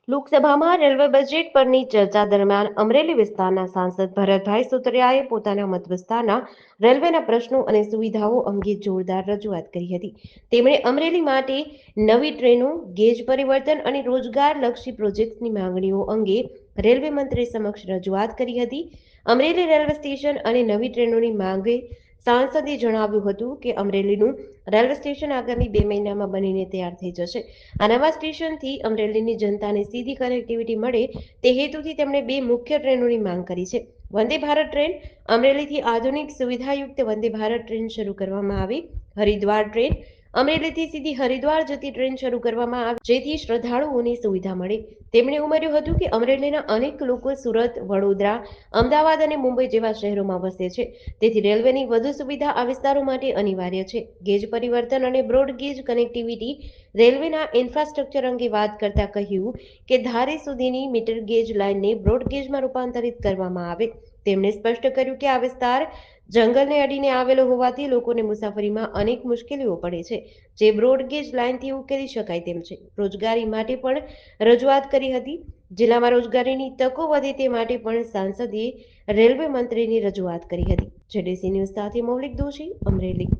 લોકસભામાં railway budget પરની ચર્ચા દરમિયાન અમરેલી વિસ્તારના સાંસદ ભરતભાઈ સુતરિયાએ પોતાના મત વિસ્તારના રેલવેના પ્રશ્નો અને સુવિધાઓ અંગે જોરદાર રજૂઆત કરી હતી. તેમણે અમરેલી માટે નવી ટ્રેનો, ગેજ પરિવર્તન અને રોજગારલક્ષી પ્રોજેક્ટની માંગણીઓ અંગે રેલવે મંત્રી સમક્ષ રજૂઆત કરી હતી. અમરેલી રેલવે સ્ટેશન અને નવી ટ્રેનોની માંગે સાંસદે જણાવ્યું હતું કે અમરેલીનું રેલવે સ્ટેશન આગામી 2 મહિનામાં બનીને તૈયાર થઈ જશે. આ નવા સ્ટેશનથી અમરેલીની જનતાને સીધી કનેક્ટિવિટી મળે તે હેતુથી તેમણે 2 મુખ્ય ટ્રેનોની માંગ કરી છે. વંદે ભારત ટ્રેન અમરેલીથી આધુનિક સુવિધાયુક્ત વંદે ભારત ટ્રેન શરૂ કરવામાં આવી. હરિદ્વાર ટ્રેન અમરેલીથી સીધી હરિદ્વાર જતી ટ્રેન શરૂ કરવામાં આવી, જેથી શ્રદ્ધાળુઓને સુવિધા મળે. તેમણે ઉમેર્યું હતું કે અમરેલીના અનેક લોકો સુરત, વડોદરા, અમદાવાદ અને મુંબઈ જેવા શહેરોમાં વસે છે, તેથી રેલવેની વધુ સુવિધા આ વિસ્તારો માટે અનિવાર્ય છે. ગેજ પરિવર્તન અને બ્રોડગેજ કનેક્ટિવિટી રેલવેના ઇન્ફ્રાસ્ટ્રક્ચર અંગે વાત કરતા કહ્યું કે ધારી સુધીની મીટર ગેજ લાઇનને બ્રોડગેજમાં રૂપાંતરિત કરવામાં આવે. તેમણે સ્પષ્ટ કર્યું કે આ વિસ્તાર જંગલને અડીને આવેલો હોવાથી લોકોને મુસાફરીમાં અનેક મુશ્કેલીઓ પડે છે, જે બ્રોડગેજ લાઇનથી ઉકેલી શકાય તેમ છે. રોજગારી માટે પણ રજૂઆત કરી હતી. જિલ્લામાં રોજગારીની તકો વધે તે માટે પણ સાંસદે રેલવે મંત્રીની રજૂઆત કરી હતી. જેડીસી ન્યૂઝ સાથે મૌલિક દોશી, અમરેલી.